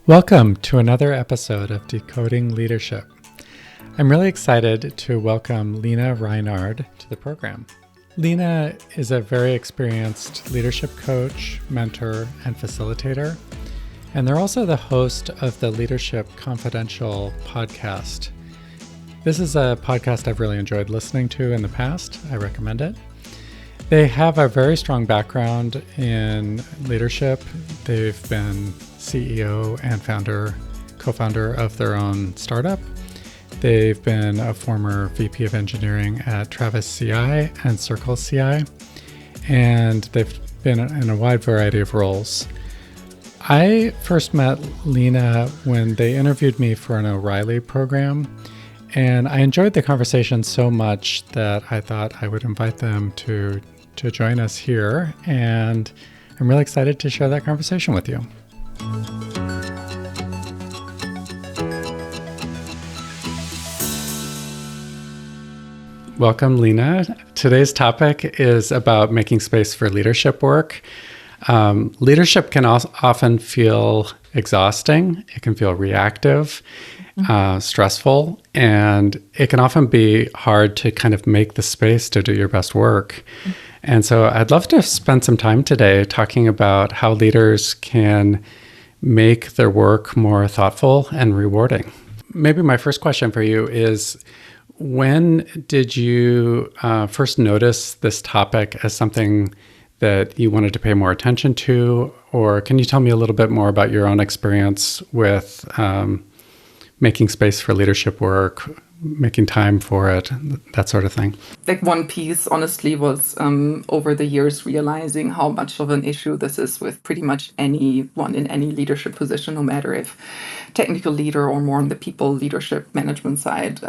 Welcome to another episode of Decoding Leadership. I'm really excited to welcome Lena Reinhard to the program. Lena is a very experienced leadership coach, mentor, and facilitator, and they're also the host of the Leadership Confidential podcast. This is a podcast I've really enjoyed listening to in the past. I recommend it. They have a very strong background in leadership. They've been CEO and co-founder of their own startup. They've been a former VP of engineering at Travis CI and Circle CI, and they've been in a wide variety of roles. I first met Lena when they interviewed me for an O'Reilly program, and I enjoyed the conversation so much that I thought I would invite them to join us here, and I'm really excited to share that conversation with you. Welcome, Lena. Today's topic is about making space for leadership work. Leadership can often feel exhausting. It can feel reactive, stressful, and it can often be hard to kind of make the space to do your best work. And so I'd love to spend some time today talking about how leaders can make their work more thoughtful and rewarding. Maybe my first question for you is, when did you first notice this topic as something that you wanted to pay more attention to? Or can you tell me a little bit more about your own experience with making space for leadership work, making time for it, that sort of thing? Like one piece, honestly, was over the years realizing how much of an issue this is with pretty much anyone in any leadership position, no matter if technical leader or more on the people leadership management side.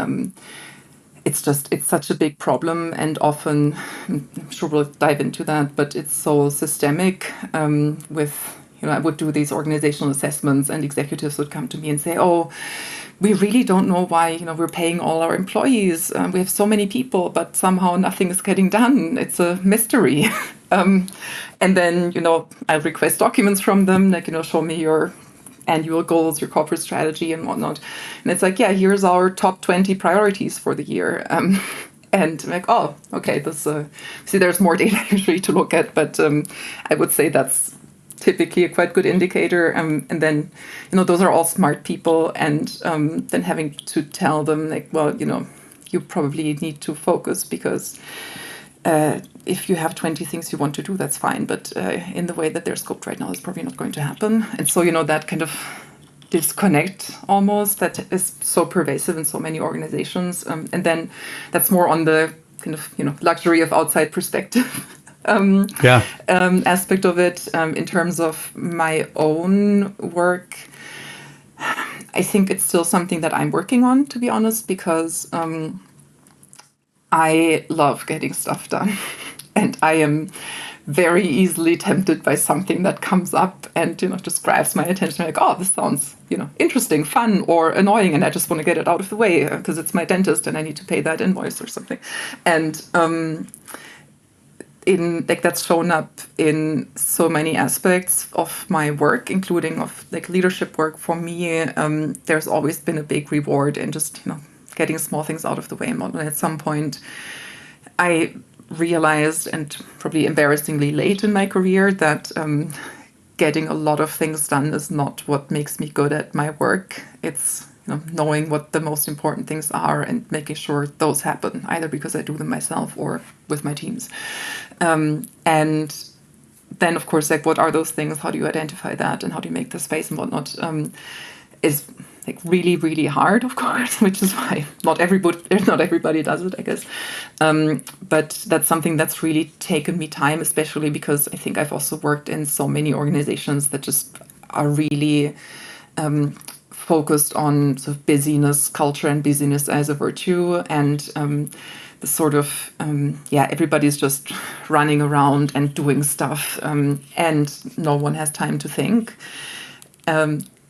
It's such a big problem, and often, I'm sure we'll dive into that, but it's so systemic I would do these organizational assessments and executives would come to me and say, oh, we really don't know why, we're paying all our employees. We have so many people, but somehow nothing is getting done. It's a mystery. And then, I request documents from them, like, show me your annual goals, your corporate strategy and whatnot. And it's like, yeah, here's our top 20 priorities for the year. And I'm like, oh, okay, there's more data usually to look at, but I would say that's typically a quite good indicator. And then, those are all smart people. And then having to tell them, like, well, you probably need to focus because if you have 20 things you want to do, that's fine. But in the way that they're scoped right now, it's probably not going to happen. And so, that kind of disconnect almost that is so pervasive in so many organizations. And then that's more on the kind of, luxury of outside perspective. Aspect of it. In terms of my own work, I think it's still something that I'm working on, to be honest, because I love getting stuff done. And I am very easily tempted by something that comes up and, just grabs my attention. Like, oh, this sounds, interesting, fun, or annoying. And I just want to get it out of the way because it's my dentist and I need to pay that invoice or something. And that's shown up in so many aspects of my work, including of leadership work. For me, there's always been a big reward in just, getting small things out of the way. And at some point, I realized, and probably embarrassingly late in my career, that getting a lot of things done is not what makes me good at my work. It's knowing what the most important things are and making sure those happen, either because I do them myself or with my teams. And then, of course, what are those things? How do you identify that? And how do you make the space and whatnot? Is really, really hard, of course, which is why not everybody does it, I guess. But that's something that's really taken me time, especially because I think I've also worked in so many organizations that just are really focused on sort of busyness culture and busyness as a virtue, and the sort of everybody's just running around and doing stuff, and no one has time to think.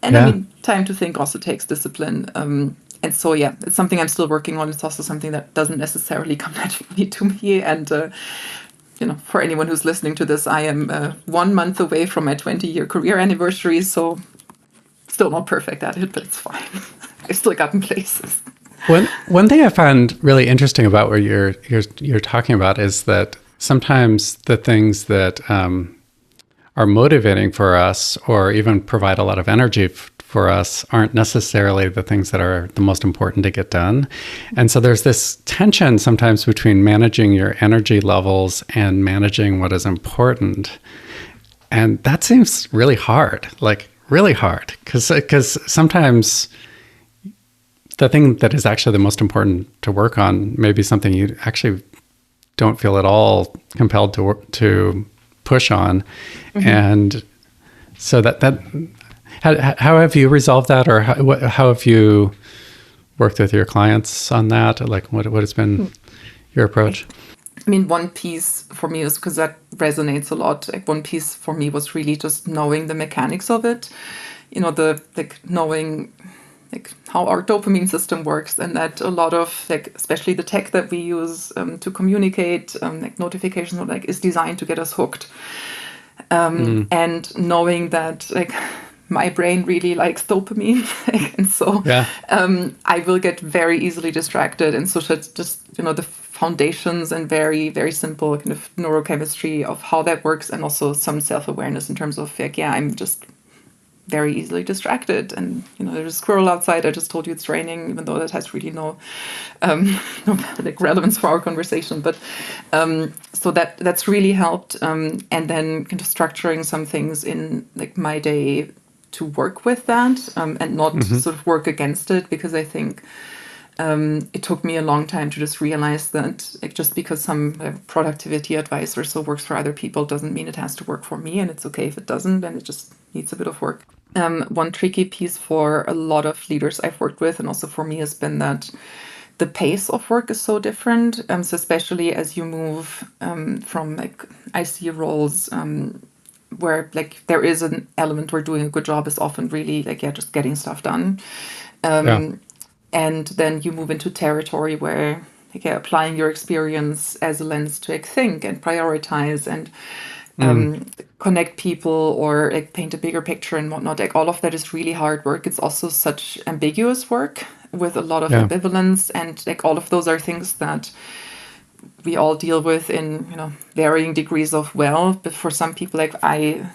I mean, time to think also takes discipline. And so, it's something I'm still working on. It's also something that doesn't necessarily come naturally to me. And, for anyone who's listening to this, I am 1 month away from my 20-year career anniversary. So still not perfect at it, but it's fine. I've still gotten places. One thing I find really interesting about what you're talking about is that sometimes the things that are motivating for us, or even provide a lot of energy for us, aren't necessarily the things that are the most important to get done. And so there's this tension sometimes between managing your energy levels and managing what is important. And that seems really hard, like really hard, because sometimes the thing that is actually the most important to work on may be something you actually don't feel at all compelled to push on. Mm-hmm. And so how have you resolved that, or how have you worked with your clients on that? Like, what has been your approach? I mean, one piece for me is, because that resonates a lot. Like, one piece for me was really just knowing the mechanics of it. Knowing how our dopamine system works, and that a lot of especially the tech that we use to communicate, notifications, is designed to get us hooked. And knowing that my brain really likes dopamine, and so I will get very easily distracted, and so just the foundations and very, very simple kind of neurochemistry of how that works, and also some self-awareness in terms of I'm just very easily distracted, and there's a squirrel outside. I just told you it's raining, even though that has really no relevance for our conversation. But so that's really helped, and then kind of structuring some things in my day to work with that, and not sort of work against it, because I think it took me a long time to just realize that just because some productivity advice or so works for other people doesn't mean it has to work for me, and it's okay if it doesn't, and it just needs a bit of work. One tricky piece for a lot of leaders I've worked with, and also for me, has been that the pace of work is so different. So especially as you move from IC roles, where there is an element where doing a good job is often really just getting stuff done. And then you move into territory where applying your experience as a lens to think and prioritize and connect people, or paint a bigger picture and whatnot. All of that is really hard work. It's also such ambiguous work with a lot of ambivalence, and all of those are things that we all deal with in varying degrees of well. But for some people, I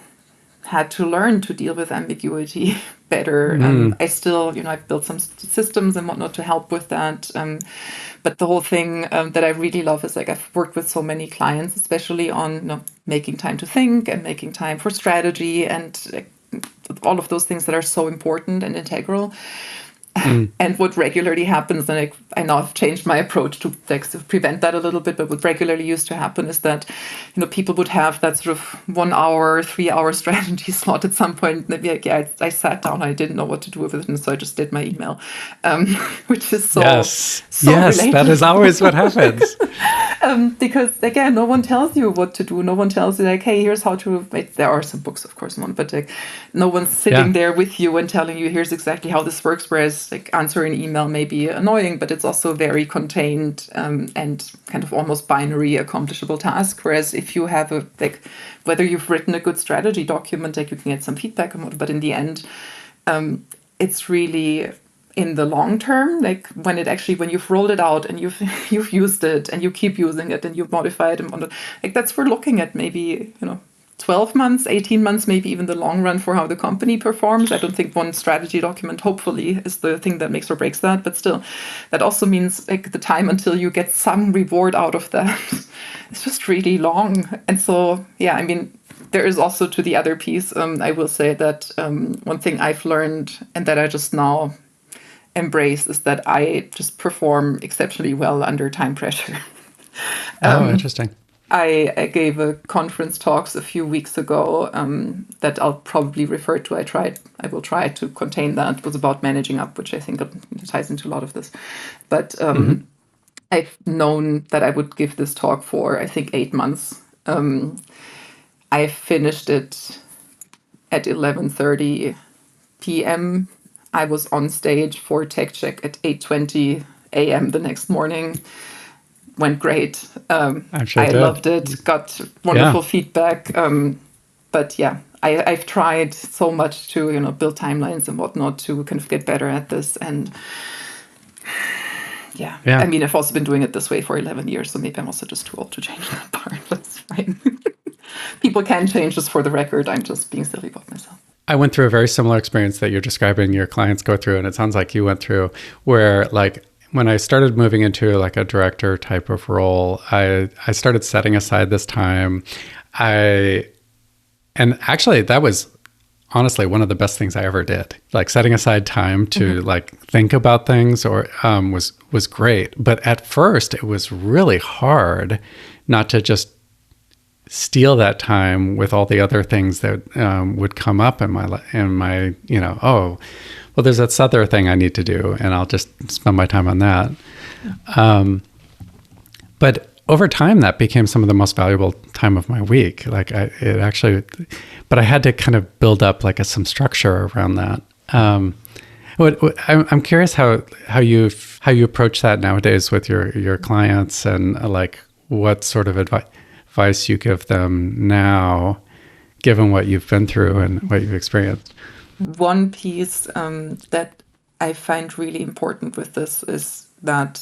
had to learn to deal with ambiguity better. I still, I've built some systems and whatnot to help with that. But the whole thing that I really love is I've worked with so many clients, especially on making time to think and making time for strategy and all of those things that are so important and integral. And what regularly happens, and I now have changed my approach to prevent that a little bit, but what regularly used to happen is that, people would have that sort of 1 hour, 3 hour strategy slot at some point. And they'd be I sat down, I didn't know what to do with it, and so I just did my email, which is so relatable. That is always what happens. Because again, no one tells you what to do. No one tells you hey, here's how to. There are some books, of course, but no one's sitting there with you and telling you here's exactly how this works. Whereas answering an email may be annoying, but it's also very contained and kind of almost binary accomplishable task. Whereas if you have whether you've written a good strategy document, you can get some feedback on it, but in the end, it's really in the long term, when you've rolled it out and you've used it and you keep using it and you've modified it, that's we're looking at maybe 12 months, 18 months, maybe even the long run for how the company performs. I don't think one strategy document, hopefully, is the thing that makes or breaks that. But still, that also means the time until you get some reward out of that is just really long. And so, there is also to the other piece, I will say that one thing I've learned and that I just now embrace is that I just perform exceptionally well under time pressure. Interesting. I gave a conference talks a few weeks ago that I'll probably refer to. I will try to contain that. It was about managing up, which I think ties into a lot of this. But I've known that I would give this talk for, I think, 8 months. I finished it at 11:30 p.m. I was on stage for Tech Check at 8:20 a.m. the next morning. Went great. I loved it. Got wonderful feedback. But I've tried so much to, build timelines and whatnot to kind of get better at this. And yeah, Yeah. I mean, I've also been doing it this way for 11 years, so maybe I'm also just too old to change that part. That's fine. People can change, just for the record. I'm just being silly about myself. I went through a very similar experience that you're describing your clients go through, and it sounds like you went through, where like when I started moving into like a director type of role, I started setting aside this time. And actually that was honestly one of the best things I ever did. Like setting aside time to like think about things was great. But at first it was really hard not to just steal that time with all the other things that would come up in my, oh, well, there's this other thing I need to do, and I'll just spend my time on that. But over time, that became some of the most valuable time of my week. But I had to kind of build up like some structure around that. I'm curious how you approach that nowadays with your clients, and like what sort of advice you give them now, given what you've been through and what you've experienced. One piece that I find really important with this is that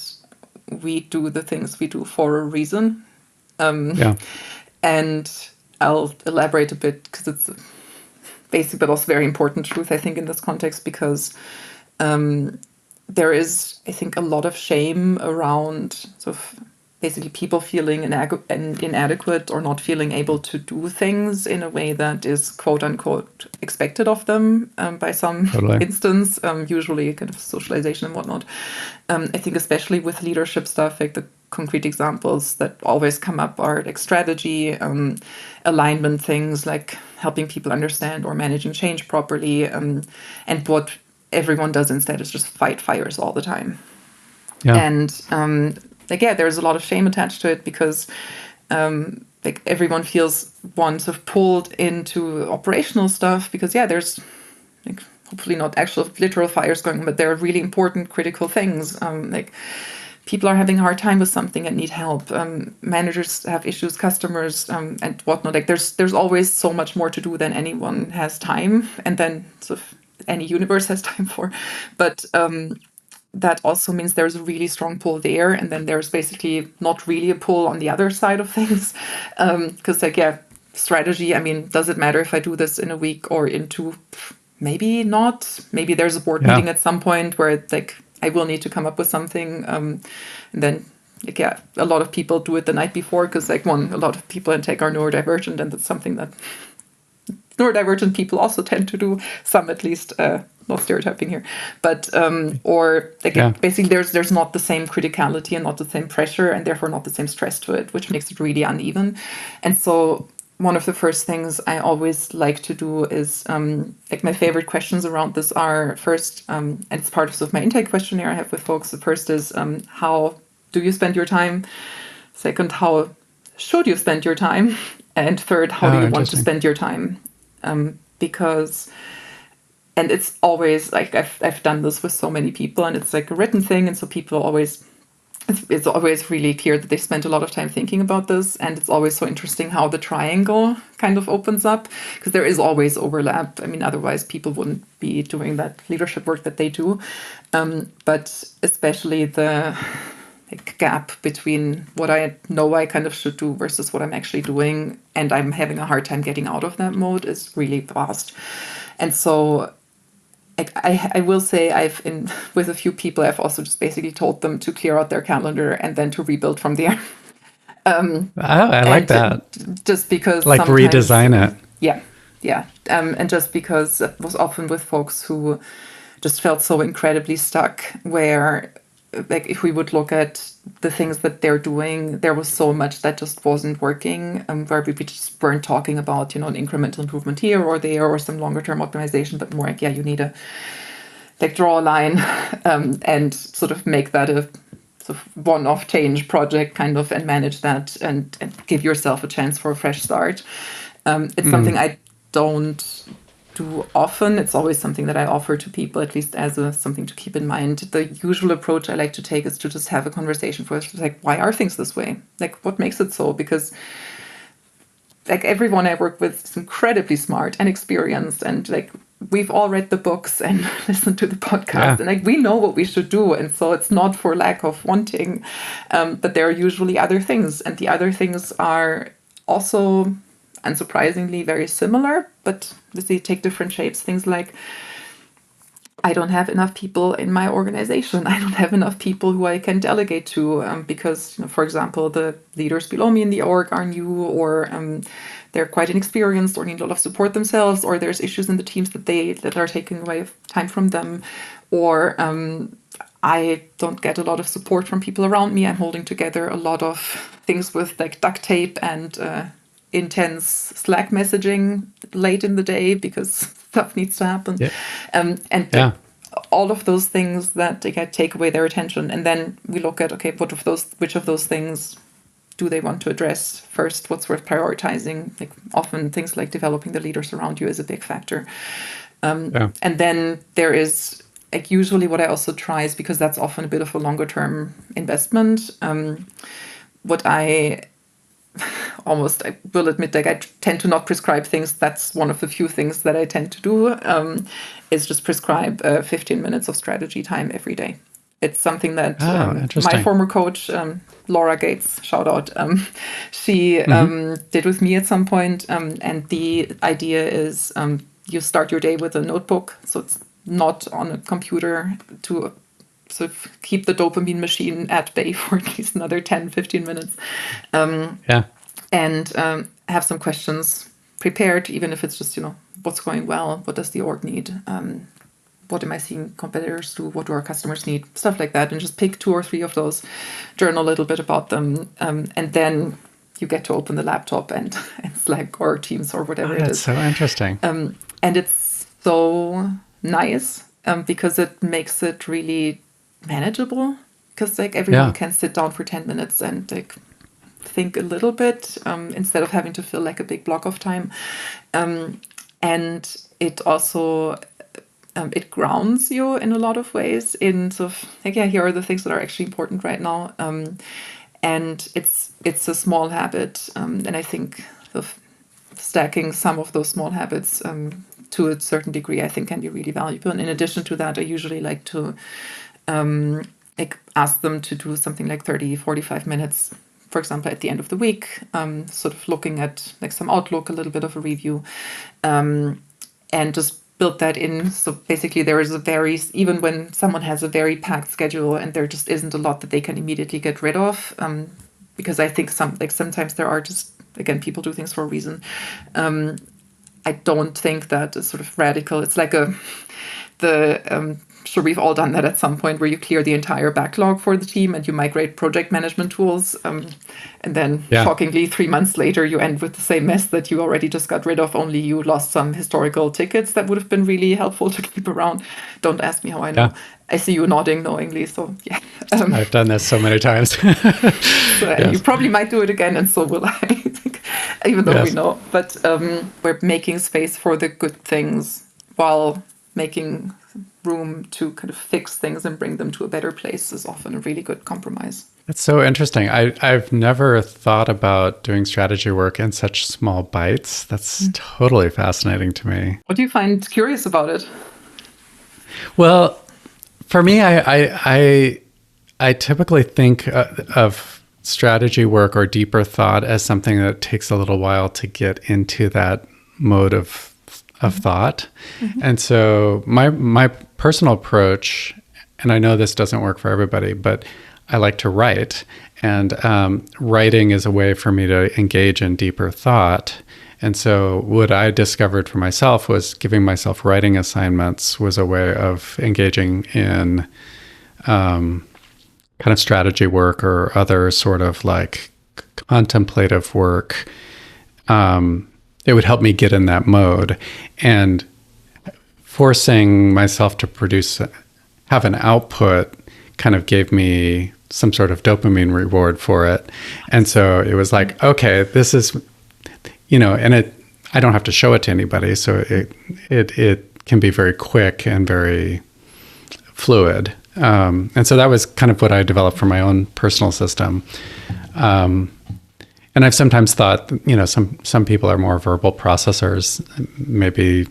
we do the things we do for a reason. And I'll elaborate a bit, because it's a basic but also very important truth, I think, in this context, because there is, I think, a lot of shame around sort of basically people feeling inadequate or not feeling able to do things in a way that is quote unquote expected of them by some instance, usually kind of socialization and whatnot. I think especially with leadership stuff, like the concrete examples that always come up are like strategy, alignment things like helping people understand or managing change properly. And what everyone does instead is just fight fires all the time. Yeah. And there's a lot of shame attached to it, because like everyone feels sort of pulled into operational stuff, because there's like hopefully not actual literal fires going on, but there are really important critical things. Like people are having a hard time with something and need help. Managers have issues, customers and whatnot. Like there's always so much more to do than anyone has time, and then sort of any universe has time for. But that also means there's a really strong pull there, and then there's basically not really a pull on the other side of things. Because strategy, I mean, does it matter if I do this in a week or in two? Maybe not. Maybe there's a board meeting at some point where like I will need to come up with something, and then a lot of people do it the night before, because a lot of people in tech are neurodivergent, and that's something that neurodivergent people also tend to do, some at least. Not stereotyping here, but basically there's not the same criticality and not the same pressure, and therefore not the same stress to it, which makes it really uneven. And so one of the first things I always like to do is my favorite questions around this are first, and it's part of sort of my intake questionnaire I have with folks. The first is how do you spend your time? Second, how should you spend your time? And third, how do you want to spend your time? Because and it's always like I've done this with so many people, and it's like a written thing, and so people always it's always really clear that they spent a lot of time thinking about this, and it's always so interesting how the triangle kind of opens up, because there is always overlap. I mean, otherwise people wouldn't be doing that leadership work that they do. But especially the gap between what I know I kind of should do versus what I'm actually doing, and I'm having a hard time getting out of that mode, is really vast. And so I will say with a few people, I've also just basically told them to clear out their calendar and then to rebuild from there. I like that. Just because like redesign it. Yeah. And just because it was often with folks who just felt so incredibly stuck, where like if we would look at the things that they're doing, there was so much that just wasn't working, where we just weren't talking about, an incremental improvement here or there or some longer term optimization, but more like, you need to draw a line and sort of make that a sort of one-off change project kind of, and manage that and give yourself a chance for a fresh start. It's something I don't do often. It's always something that I offer to people, at least as something to keep in mind. The usual approach I like to take is to just have a conversation first, like, why are things this way? Like, what makes it so? Because like everyone I work with is incredibly smart and experienced, and like we've all read the books and listened to the podcast, and like we know what we should do, and so it's not for lack of wanting, but there are usually other things, and the other things are also unsurprisingly very similar, but they take different shapes. Things like, I don't have enough people in my organization. I don't have enough people who I can delegate to because, for example, the leaders below me in the org are new, or they're quite inexperienced or need a lot of support themselves, or there's issues in the teams that are taking away time from them, or I don't get a lot of support from people around me. I'm holding together a lot of things with like duct tape and intense Slack messaging late in the day because stuff needs to happen. All of those things that take away their attention. And then we look at, okay, which of those things do they want to address first? What's worth prioritizing? Like often things like developing the leaders around you is a big factor. And then there is like usually what I also try is, because that's often a bit of a longer term investment. What I will admit, like I tend to not prescribe things. That's one of the few things that I tend to do, is just prescribe 15 minutes of strategy time every day. It's something that my former coach, Laura Gates, shout out, she did with me at some point. And the idea is you start your day with a notebook. So it's not on a computer, to sort of keep the dopamine machine at bay for at least another 10, 15 minutes. And have some questions prepared, even if it's just, what's going well? What does the org need? What am I seeing competitors do? What do our customers need? Stuff like that. And just pick 2 or 3 of those, journal a little bit about them. And then you get to open the laptop and Slack or Teams or whatever it is. That's so interesting. And it's so nice because it makes it really manageable. Because like everyone can sit down for 10 minutes and like think a little bit instead of having to fill like a big block of time. And it also it grounds you in a lot of ways in sort of like, here are the things that are actually important right now. And it's a small habit. And I think of stacking some of those small habits to a certain degree, I think can be really valuable. And in addition to that, I usually like to ask them to do something like 30, 45 minutes, for example, at the end of the week, sort of looking at like some outlook, a little bit of a review, and just build that in. So basically there is even when someone has a very packed schedule and there just isn't a lot that they can immediately get rid of, because I think sometimes there are just, again, people do things for a reason. I don't think that is sort of radical. It's like sure, we've all done that at some point, where you clear the entire backlog for the team and you migrate project management tools. And then shockingly, 3 months later, you end with the same mess that you already just got rid of, only you lost some historical tickets that would have been really helpful to keep around. Don't ask me how I know. Yeah. I see you nodding knowingly, so yeah. I've done this so many times. You probably might do it again, and so will I, even though we know. But we're making space for the good things while making room to kind of fix things and bring them to a better place is often a really good compromise. That's so interesting. I've never thought about doing strategy work in such small bites. That's totally fascinating to me. What do you find curious about it? Well, for me, I typically think of strategy work or deeper thought as something that takes a little while to get into that mode of thought. Mm-hmm. And so my personal approach, and I know this doesn't work for everybody, but I like to write. And writing is a way for me to engage in deeper thought. And so what I discovered for myself was giving myself writing assignments was a way of engaging in kind of strategy work or other sort of like contemplative work. It would help me get in that mode, and forcing myself to have an output kind of gave me some sort of dopamine reward for it. And so it was like, okay, this is, and I don't have to show it to anybody. So it can be very quick and very fluid. And so that was kind of what I developed for my own personal system. And And I've sometimes thought, some people are more verbal processors. Maybe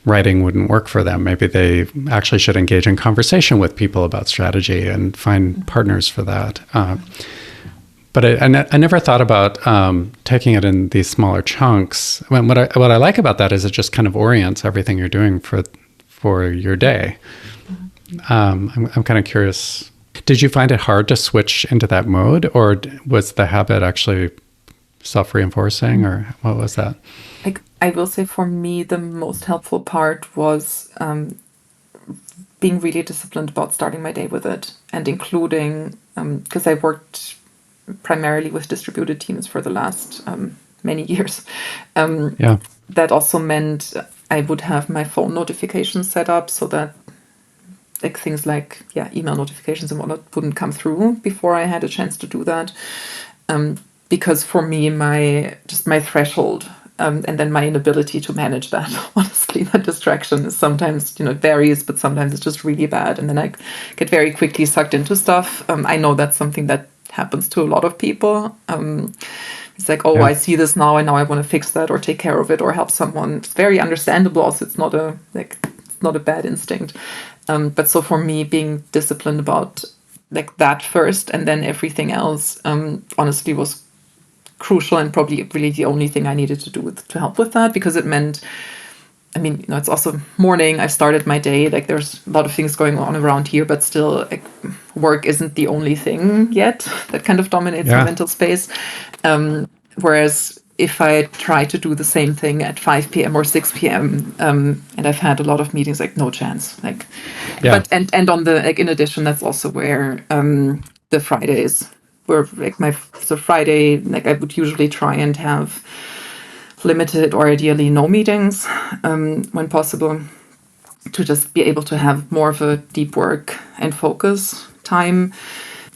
writing wouldn't work for them. Maybe they actually should engage in conversation with people about strategy and find partners for that. But I never thought about taking it in these smaller chunks. What I like about that is it just kind of orients everything you're doing for your day. I'm kind of curious. Did you find it hard to switch into that mode, or was the habit actually self-reinforcing, or what was that? I will say for me, the most helpful part was being really disciplined about starting my day with it, and including, because I worked primarily with distributed teams for the last many years. That also meant I would have my phone notifications set up so that things like email notifications and whatnot wouldn't come through before I had a chance to do that. Because for me, my threshold and then my inability to manage that, honestly, that distraction is sometimes, it varies, but sometimes it's just really bad. And then I get very quickly sucked into stuff. I know that's something that happens to a lot of people. It's like, I see this now, and now I want to fix that or take care of it or help someone. It's very understandable. Also, it's not a bad instinct. But so for me, being disciplined about that first and then everything else, honestly, was crucial and probably really the only thing I needed to do to help with that, because it meant, it's also morning. I started my day. There's a lot of things going on around here, but still, work isn't the only thing yet that kind of dominates my mental space. Whereas if I try to do the same thing at 5 p.m. or 6 p.m., and I've had a lot of meetings, no chance. But and on the in addition, that's also where the Fridays were Friday, I would usually try and have limited or ideally no meetings when possible, to just be able to have more of a deep work and focus time.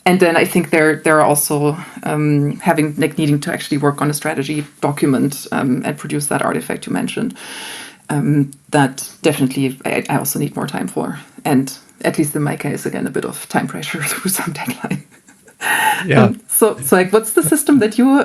And then I think there are also having needing to actually work on a strategy document and produce that artifact you mentioned. That definitely I also need more time for, and at least in my case, again, a bit of time pressure through some deadline. So what's the system that you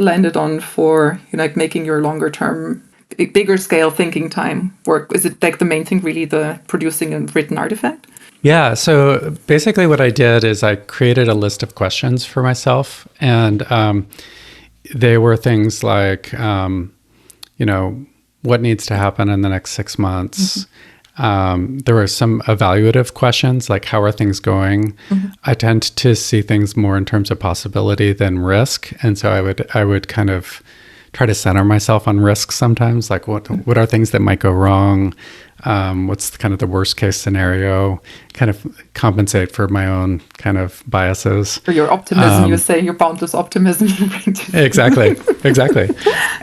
landed on for making your longer term, bigger scale thinking time work? Is it the main thing really, the producing a written artifact? Yeah. So basically what I did is I created a list of questions for myself, and they were things like, what needs to happen in the next 6 months? There were some evaluative questions, like how are things going? I tend to see things more in terms of possibility than risk. And so I would kind of try to center myself on risk sometimes, like what are things that might go wrong? What's kind of the worst case scenario? Kind of compensate for my own kind of biases. For your optimism, you say your boundless optimism. Exactly.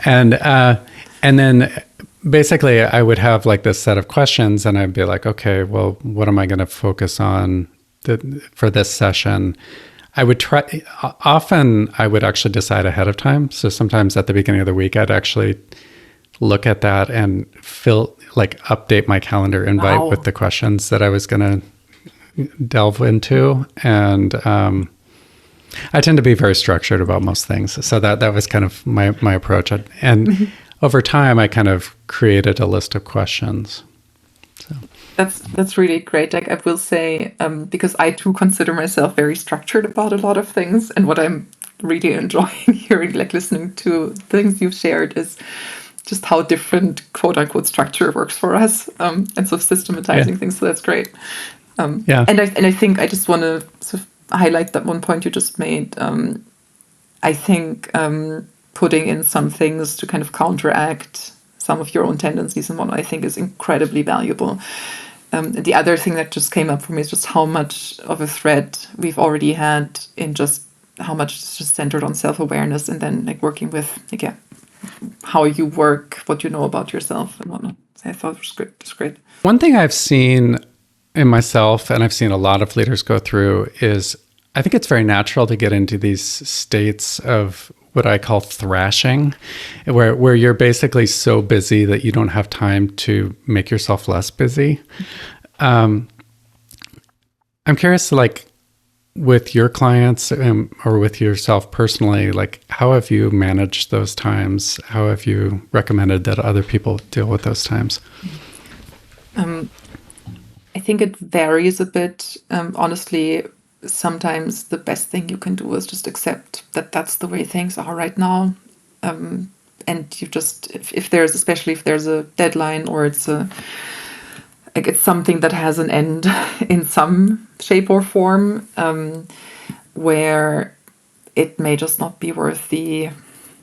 And then basically I would have this set of questions, and I'd be like, okay, well, what am I going to focus on for this session? Often I would actually decide ahead of time. So sometimes at the beginning of the week, I'd actually look at that and update my calendar invite with the questions that I was going to delve into. And I tend to be very structured about most things. So that was kind of my approach. And over time, I kind of created a list of questions. So that's really great. I will say, because I too consider myself very structured about a lot of things, and what I'm really enjoying hearing, listening to things you've shared, is just how different quote unquote structure works for us, and so systematizing things. So that's great. And I think I just want to sort of highlight that one point you just made. I think putting in some things to kind of counteract some of your own tendencies and whatnot, I think is incredibly valuable. The other thing that just came up for me is just how much of a thread we've already had in just how much it's just centered on self-awareness, and then working with how you work, what you know about yourself and whatnot. I thought it was great. It's great. One thing I've seen in myself, and I've seen a lot of leaders go through, is I think it's very natural to get into these states of what I call thrashing, where you're basically so busy that you don't have time to make yourself less busy. I'm curious, with your clients or with yourself personally, like how have you managed those times? How have you recommended that other people deal with those times? I think it varies a bit. Honestly, sometimes the best thing you can do is just accept that that's the way things are right now. And you just, if there's, especially if there's a deadline or it's something that has an end in some shape or form, where it may just not be worth the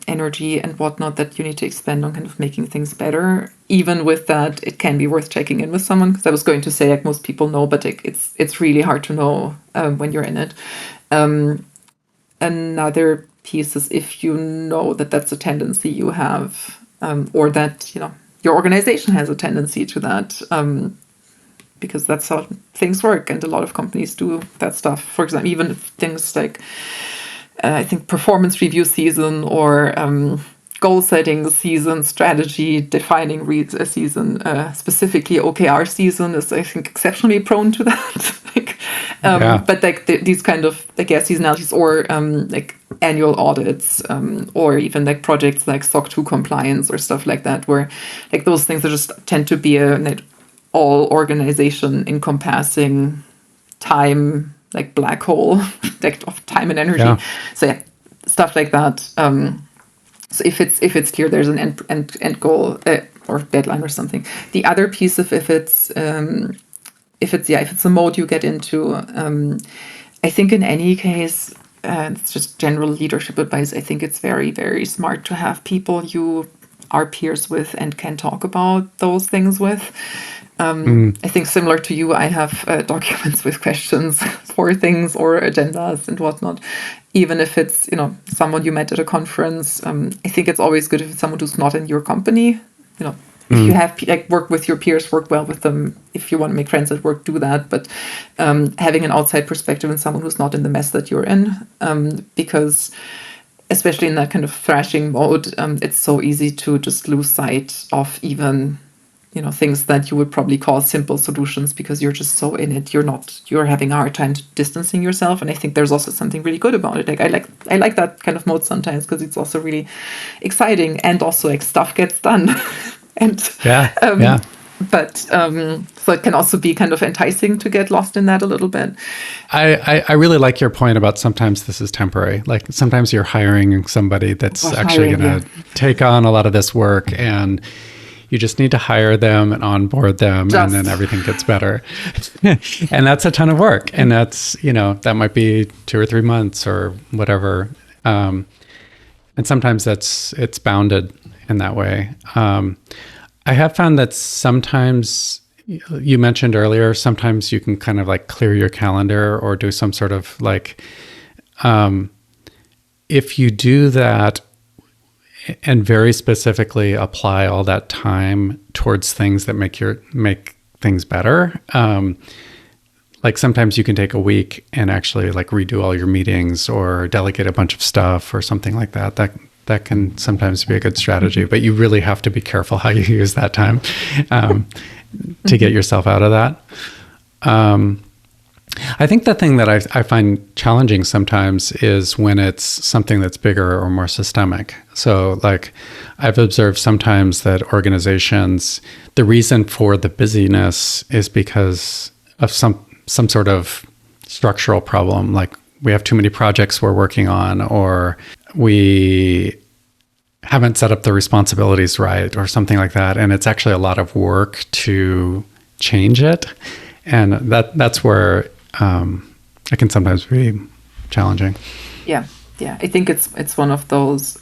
energy and whatnot that you need to expend on kind of making things better. Even with that, it can be worth checking in with someone, because I was going to say, like, most people know, but it's really hard to know when you're in it. Another piece is if you know that that's a tendency you have, or that your organization has a tendency to that, because that's how things work, and a lot of companies do that stuff. For example, even things like I think performance review season or goal setting season, strategy defining season, specifically OKR season is, I think, exceptionally prone to that. But like these kind of, I guess, seasonalities or like annual audits, or even like projects like SOC 2 compliance or stuff like that, where like those things that just tend to be an all organization encompassing time, like black hole like of time and energy. Yeah. So yeah, stuff like that. So if it's clear there's an end goal or deadline or something. The other piece of if it's a mode you get into, I think in any case, it's just general leadership advice. I think it's very, very smart to have people you are peers with and can talk about those things with. I think similar to you, I have documents with questions for things or agendas and whatnot. Even if it's someone you met at a conference, I think it's always good if it's someone who's not in your company. If you have work with your peers, work well with them. If you want to make friends at work, do that. But having an outside perspective and someone who's not in the mess that you're in, because especially in that kind of thrashing mode, it's so easy to just lose sight of even things that you would probably call simple solutions, because you're just so in it. You're having a hard time distancing yourself. And I think there's also something really good about it. Like I like that kind of mode sometimes, because it's also really exciting, and also like stuff gets done. And but so it can also be kind of enticing to get lost in that a little bit. I really like your point about sometimes this is temporary. Like sometimes you're hiring somebody that's actually going to take on a lot of this work, and you just need to hire them and onboard them, and then everything gets better. And that's a ton of work. And that's, that might be 2 or 3 months or whatever. And sometimes it's bounded in that way. I have found that sometimes, you mentioned earlier, sometimes you can kind of like clear your calendar or do some sort of like, if you do that and very specifically apply all that time towards things that make things better. Like sometimes you can take a week and actually like redo all your meetings or delegate a bunch of stuff or something like that. That can sometimes be a good strategy, but you really have to be careful how you use that time to get yourself out of that. I think the thing that I find challenging sometimes is when it's something that's bigger or more systemic. So like I've observed sometimes that organizations, the reason for the busyness is because of some sort of structural problem. Like we have too many projects we're working on, or we haven't set up the responsibilities right, or something like that. And it's actually a lot of work to change it. And that's where it can sometimes be challenging. Yeah. I think it's one of those,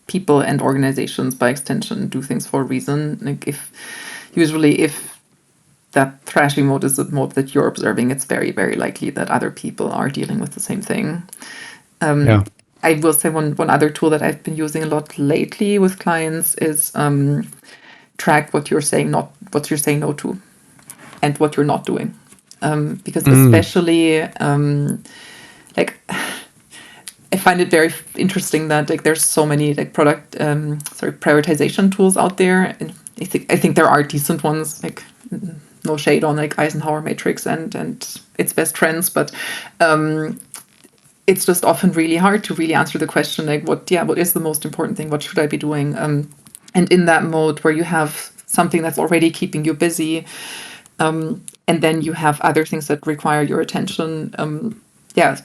people and organizations by extension do things for a reason. Like if that thrashing mode is the mode that you're observing, it's very, very likely that other people are dealing with the same thing. I will say one other tool that I've been using a lot lately with clients is track what you're saying no to, and what you're not doing. Because especially, like, I find it very interesting that like there's so many like prioritization tools out there, and I think there are decent ones. Like no shade on like Eisenhower matrix and its best trends, but it's just often really hard to really answer the question like what is the most important thing? What should I be doing? And in that mode where you have something that's already keeping you busy, and then you have other things that require your attention.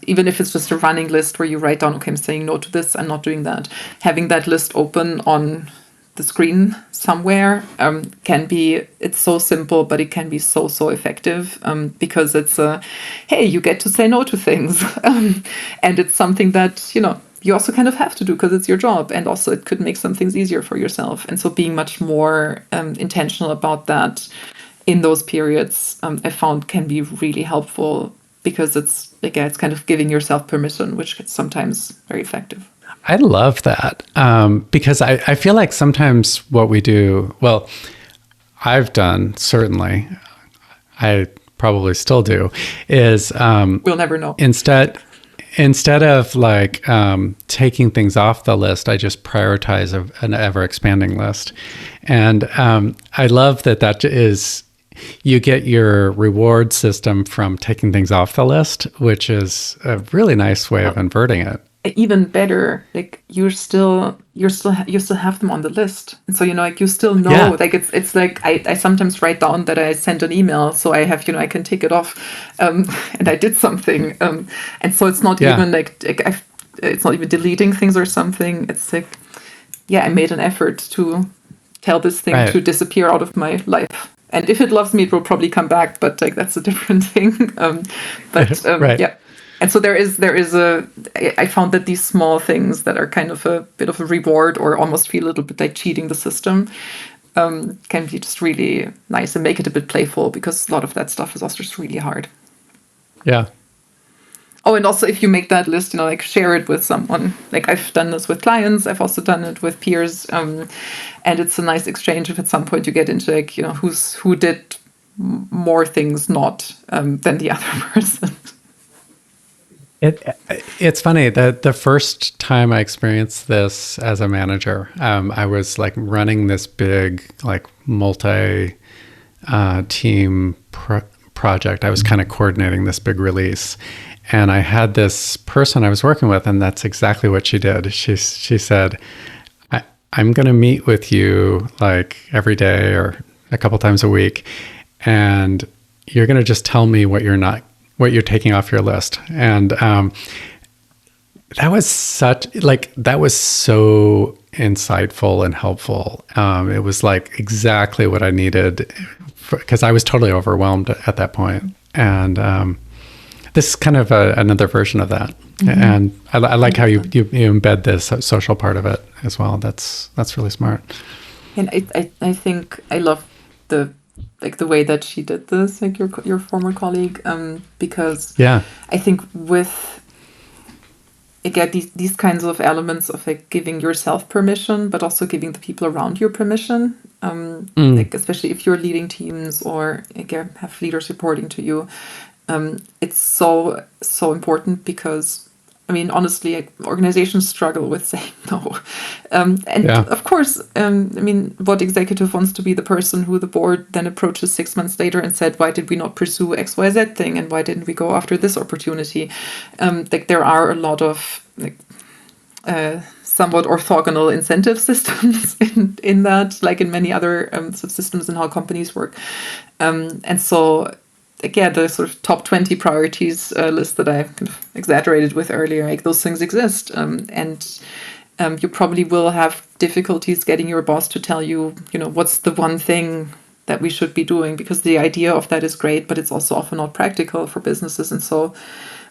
Even if it's just a running list where you write down, okay, I'm saying no to this, I'm not doing that. Having that list open on the screen somewhere it's so simple, but it can be so effective, because it's hey, you get to say no to things, and it's something that you also kind of have to do because it's your job, and also it could make some things easier for yourself. And so being much more intentional about that in those periods, I found can be really helpful, because it's kind of giving yourself permission, which is sometimes very effective. I love that, because I feel like sometimes what we do, well, I've done, certainly, I probably still do, is we'll never know. Instead of like taking things off the list, I just prioritize an ever-expanding list. And I love that is, you get your reward system from taking things off the list, which is a really nice way of inverting it. Even better, like you still have them on the list, and so like you still know, like it's like I sometimes write down that I sent an email, so I have I can tick it off, and I did something, and so it's not even it's not even deleting things or something. It's like I made an effort to tell this thing to disappear out of my life. And if it loves me, it will probably come back, but like that's a different thing. Yeah. And so there is I found that these small things that are kind of a bit of a reward, or almost feel a little bit like cheating the system, can be just really nice and make it a bit playful, because a lot of that stuff is also just really hard. Yeah. Oh, and also if you make that list, like share it with someone. Like I've done this with clients, I've also done it with peers, and it's a nice exchange if at some point you get into like, who did more things not than the other person. It's funny that the first time I experienced this as a manager, I was like running this big like multi team project. I was kind of coordinating this big release, and I had this person I was working with, and that's exactly what she did. She said, I'm going to meet with you like every day or a couple times a week, and you're going to just tell me what you're taking off your list. And that was so insightful and helpful. It was like exactly what I needed, because I was totally overwhelmed at that point. And this is kind of another version of that. Mm-hmm. And I like how you embed this social part of it as well. That's really smart. And I think I love the way that she did this, like your former colleague, because I think with again these kinds of elements of like giving yourself permission, but also giving the people around you permission, like especially if you're leading teams or again have leaders reporting to you, it's so important, because I mean, honestly, organizations struggle with saying no. Of course, I mean, what executive wants to be the person who the board then approaches 6 months later and said, why did we not pursue XYZ thing? And why didn't we go after this opportunity? There are a lot of somewhat orthogonal incentive systems in that, like in many other subsystems in how companies work. And so again, the sort of top 20 priorities list that I kind of exaggerated with earlier, like those things exist. And you probably will have difficulties getting your boss to tell you, what's the one thing that we should be doing, because the idea of that is great, but it's also often not practical for businesses. And so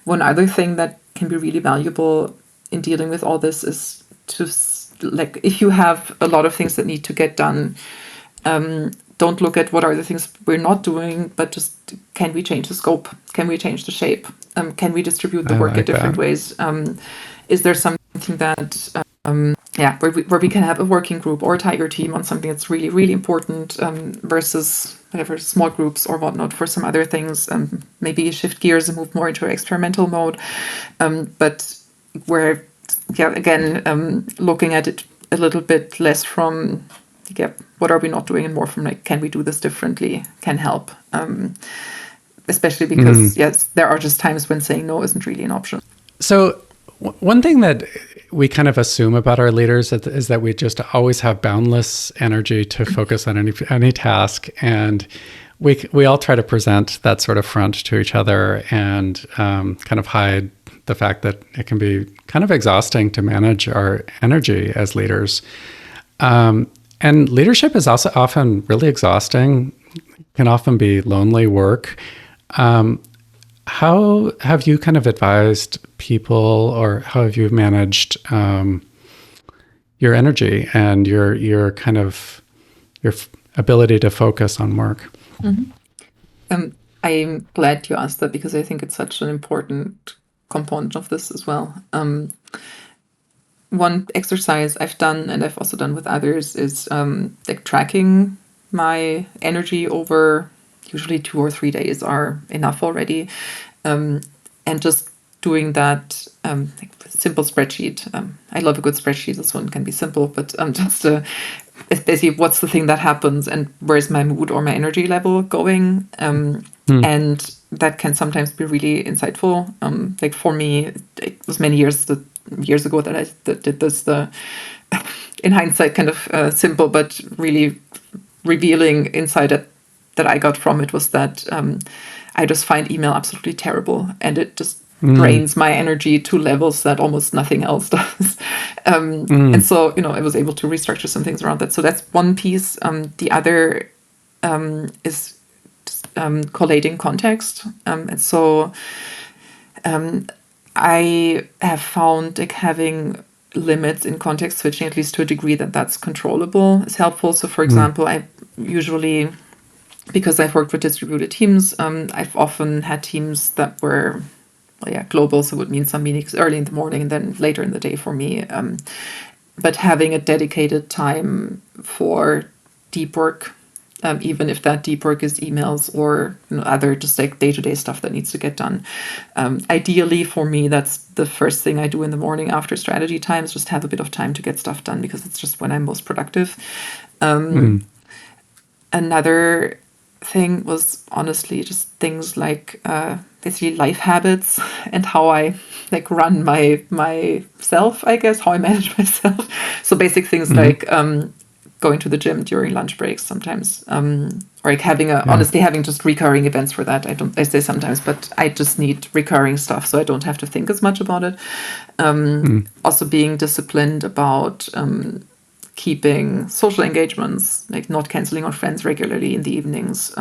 one other thing that can be really valuable in dealing with all this is to, like, if you have a lot of things that need to get done, don't look at what are the things we're not doing, but just, can we change the scope? Can we change the shape? Can we distribute the work in different ways? Is there something that, where we can have a working group or a tiger team on something that's really, really important, versus whatever, small groups or whatnot for some other things. Maybe shift gears and move more into experimental mode. But where, again, looking at it a little bit less from what are we not doing, and more from like, can we do this differently, can help. Especially because, yes, there are just times when saying no isn't really an option. So one thing that we kind of assume about our leaders is that we just always have boundless energy to focus on any task. And we all try to present that sort of front to each other and kind of hide the fact that it can be kind of exhausting to manage our energy as leaders. And leadership is also often really exhausting, can often be lonely work. How have you kind of advised people, or how have you managed your energy and your kind of your ability to focus on work? I'm glad you asked that, because I think it's such an important component of this as well. One exercise I've done, and I've also done with others, is like tracking my energy over usually 2 or 3 days are enough already. And just doing that, like simple spreadsheet. I love a good spreadsheet. This one can be simple, but it's basically what's the thing that happens and where's my mood or my energy level going. And that can sometimes be really insightful. Like for me, it was many years ago that I did this. In hindsight, kind of simple, but really revealing insight that I got from it was that I just find email absolutely terrible, and it just drains my energy to levels that almost nothing else does. And so, I was able to restructure some things around that. So that's one piece. The other is collating context. And so I have found like having limits in context switching, at least to a degree that's controllable, is helpful. So for example, I usually, because I've worked with distributed teams, I've often had teams that were global, so it would mean some meetings early in the morning and then later in the day for me. But having a dedicated time for deep work, even if that deep work is emails or other just like day-to-day stuff that needs to get done. Ideally for me, that's the first thing I do in the morning after strategy times, just have a bit of time to get stuff done, because it's just when I'm most productive. Another thing was honestly just things like basically life habits and how I like run myself, I guess, how I manage myself. So basic things like going to the gym during lunch breaks sometimes, or like honestly having just recurring events for that. I say sometimes, but I just need recurring stuff so I don't have to think as much about it. Also being disciplined about keeping social engagements, like not canceling on friends regularly in the evenings,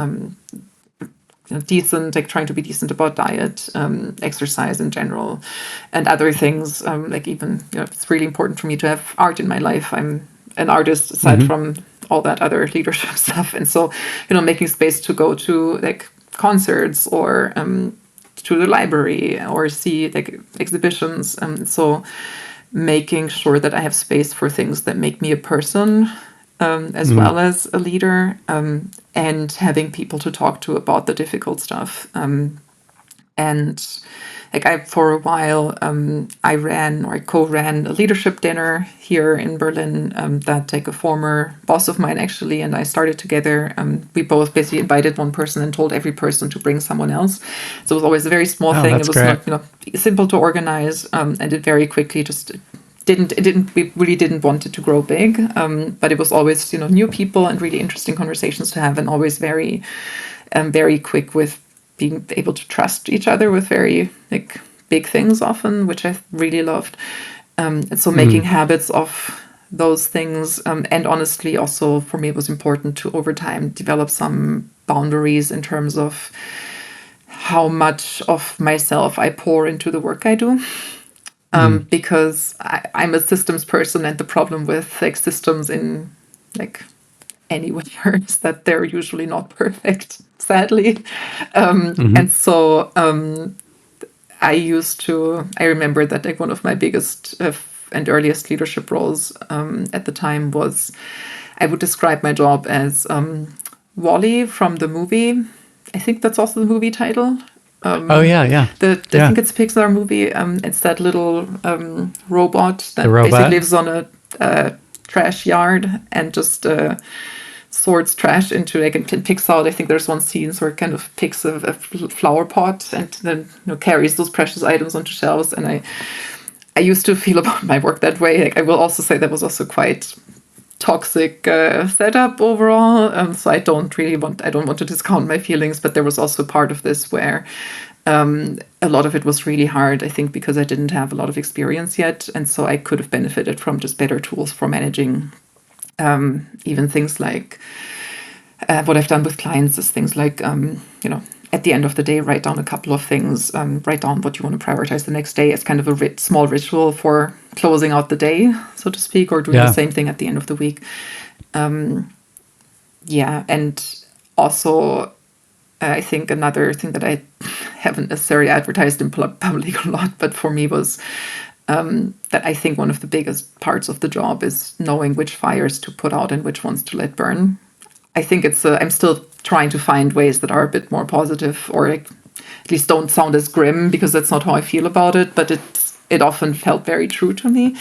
decent, like trying to be decent about diet, exercise in general, and other things. Like even, it's really important for me to have art in my life. I'm an artist aside from all that other leadership stuff. And so, making space to go to like concerts or to the library or see like exhibitions. So making sure that I have space for things that make me a person, as well as a leader, and having people to talk to about the difficult stuff. And like for a while, I co-ran a leadership dinner here in Berlin that like a former boss of mine actually and I started together. We both basically invited one person and told every person to bring someone else. So it was always a very small thing. It was great. not, simple to organize, and it very quickly just we really didn't want it to grow big. But it was always, new people and really interesting conversations to have, and always very, very quick with being able to trust each other with very like big things often, which I really loved. And so making habits of those things. And honestly, also for me, it was important to over time develop some boundaries in terms of how much of myself I pour into the work I do. Because I'm a systems person, and the problem with like systems in like anywhere is that they're usually not perfect, sadly. And so I remember that like one of my biggest and earliest leadership roles at the time was, I would describe my job as Wall-E from the movie. I think that's also the movie title. I think it's a Pixar movie. It's that little robot that basically lives on a trash yard and just sorts trash into, like, and picks out, I think there's one scene where it kind of picks a flower pot and then carries those precious items onto shelves. And I used to feel about my work that way. Like, I will also say that was also quite toxic setup overall. So I don't want to discount my feelings, but there was also part of this where a lot of it was really hard, I think, because I didn't have a lot of experience yet. And so I could have benefited from just better tools for managing even things like what I've done with clients is things like, at the end of the day, write down a couple of things, write down what you want to prioritize the next day as kind of a small ritual for closing out the day, so to speak, or doing the same thing at the end of the week. And also, I think another thing that I haven't necessarily advertised in public a lot, but for me was that I think one of the biggest parts of the job is knowing which fires to put out and which ones to let burn. I think I'm still trying to find ways that are a bit more positive, or at least don't sound as grim, because that's not how I feel about it, but it often felt very true to me.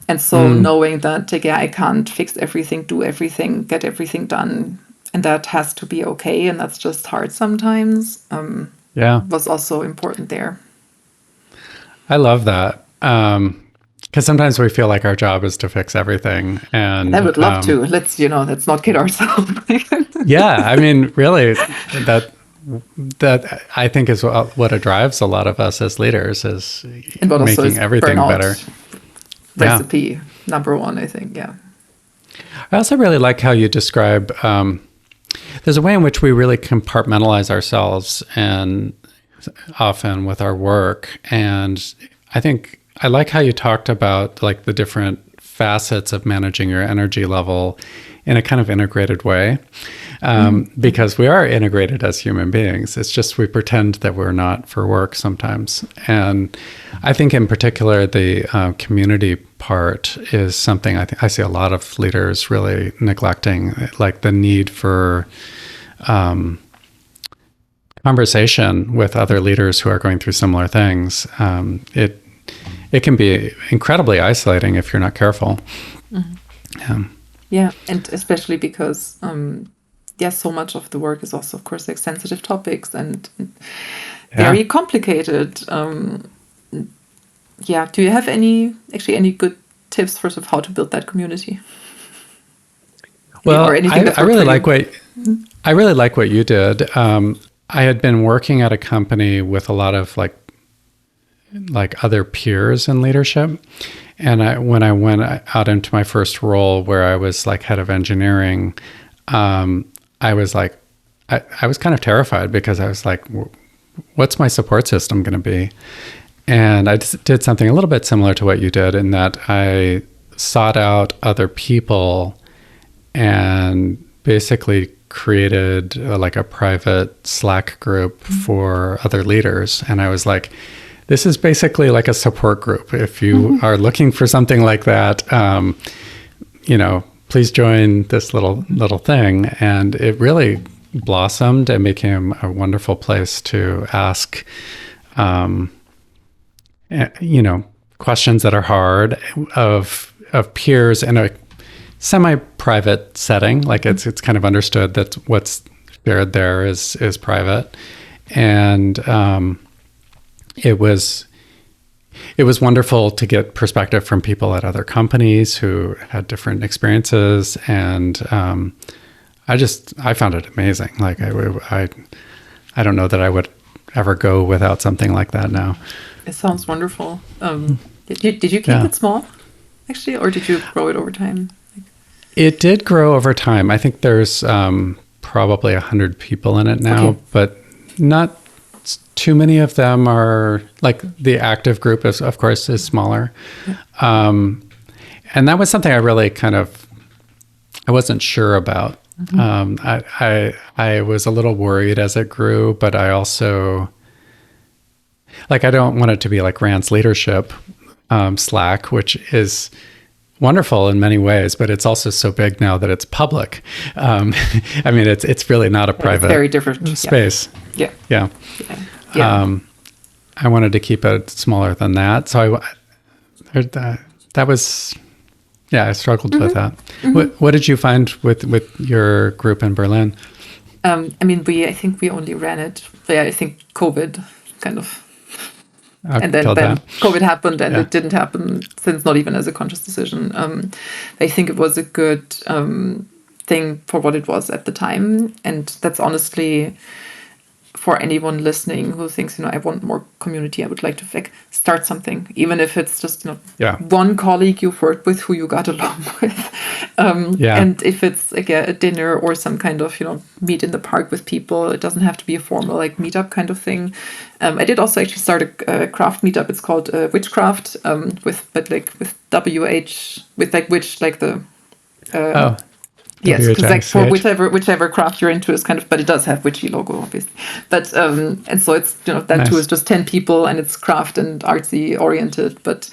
And so knowing that, I can't fix everything, do everything, get everything done, and that has to be okay, and that's just hard sometimes, was also important there. I love that. Because sometimes we feel like our job is to fix everything, and I would love to. Let's not kid ourselves. Yeah, I mean, really, that I think is what drives a lot of us as leaders, is making everything better. Recipe number one, I think. Yeah. I also really like how you describe. There's a way in which we really compartmentalize ourselves, and often with our work, and I think. I like how you talked about like the different facets of managing your energy level in a kind of integrated way, because we are integrated as human beings. It's just we pretend that we're not for work sometimes. And I think in particular, the community part is something I see a lot of leaders really neglecting, like the need for conversation with other leaders who are going through similar things. It can be incredibly isolating if you're not careful. Yeah, and especially because so much of the work is also, of course, like sensitive topics and very complicated. Do you have any good tips for sort of how to build that community? Well, I really like what you did. I had been working at a company with a lot of like other peers in leadership. And when I went out into my first role where I was like head of engineering, I was like, I was kind of terrified, because I was like, what's my support system going to be? And I just did something a little bit similar to what you did, in that I sought out other people and basically created like a private Slack group for other leaders. And I was like, this is basically like a support group. If you are looking for something like that, please join this little thing. And it really blossomed and became a wonderful place to ask, questions that are hard of peers in a semi-private setting. Like it's kind of understood that what's shared there is private. And it was wonderful to get perspective from people at other companies who had different experiences, and I found it amazing. Like I don't know that I would ever go without something like that now. It sounds wonderful. Did you keep it small, actually, or did you grow it over time? It did grow over time. I think there's probably 100 people in it now, but not too many of them are like the active group is, of course, is smaller. And that was something I really I wasn't sure about. I was a little worried as it grew, but I also, I don't want it to be like Rand's leadership Slack, which is wonderful in many ways, but it's also so big now that it's public. It's really not a private, very different space. Yeah. I wanted to keep it smaller than that. So that was Yeah, I struggled with that. What did you find with your group in Berlin? I think we only ran it. Yeah, I think COVID kind of. And then COVID happened, and it didn't happen since, not even as a conscious decision. I think it was a good thing for what it was at the time. And that's honestly, for anyone listening who thinks, I want more community, I would like to start something, even if it's just, one colleague you've worked with who you got along with. And if it's like a dinner or some kind of, meet in the park with people, it doesn't have to be a formal like meetup kind of thing. I did also actually start a craft meetup. It's called Witchcraft, with WH, with like witch, like the... Yes, because like for whichever craft you're into is kind of, but it does have witchy logo, obviously. But and so it's that nice. Too is just 10 people, and it's craft and artsy oriented. But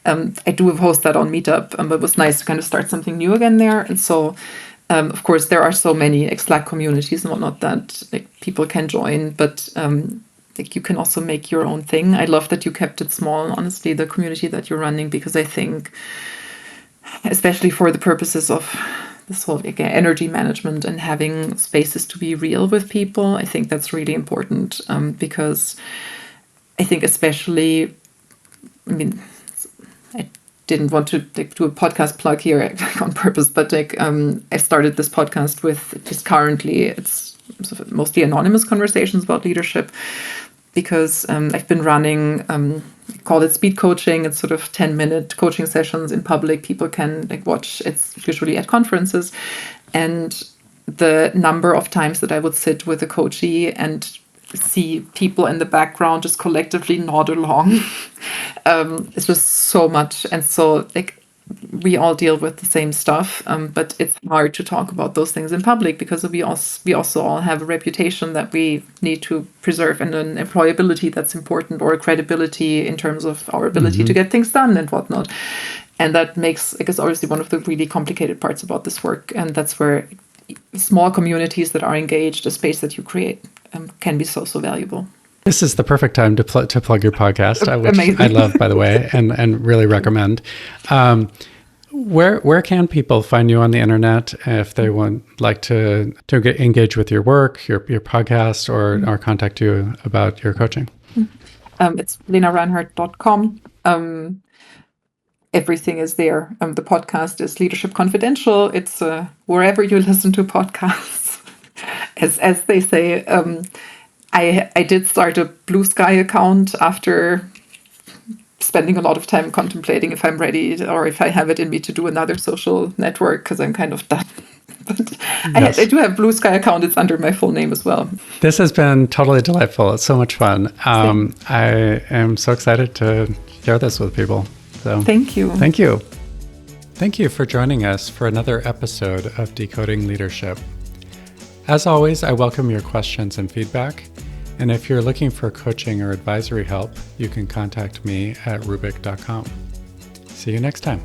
I do host that on Meetup, but it was nice to kind of start something new again there. And so of course there are so many Slack communities and whatnot that like people can join, but like you can also make your own thing. I love that you kept it small, honestly, the community that you're running, because I think, especially for the purposes of this whole energy management and having spaces to be real with people, I think that's really important, because I think especially, I didn't want to do a podcast plug here on purpose, but I started this podcast with just currently it's sort of mostly anonymous conversations about leadership, because I've been running, call it speed coaching. It's sort of 10-minute coaching sessions in public. People can watch. It's usually at conferences. And the number of times that I would sit with a coachee and see people in the background just collectively nod along, it's just so much. And so we all deal with the same stuff, but it's hard to talk about those things in public because we also all have a reputation that we need to preserve, and an employability that's important, or a credibility in terms of our ability to get things done and whatnot. And that makes, I guess, obviously one of the really complicated parts about this work. And that's where small communities that are engaged, a space that you create, can be so valuable. This is the perfect time to plug your podcast, which I love, by the way, and really recommend. Where can people find you on the internet if they would like to engage with your work, your podcast, or contact you about your coaching? It's lenareinhard.com. Everything is there. The podcast is Leadership Confidential. It's wherever you listen to podcasts, as they say. I did start a Blue Sky account after spending a lot of time contemplating if I'm ready or if I have it in me to do another social network, because I'm kind of done. But yes. I do have Blue Sky account. It's under my full name as well. This has been totally delightful. It's so much fun. I am so excited to share this with people. So thank you. Thank you. Thank you for joining us for another episode of Decoding Leadership. As always, I welcome your questions and feedback. And if you're looking for coaching or advisory help, you can contact me at rubik.com. See you next time.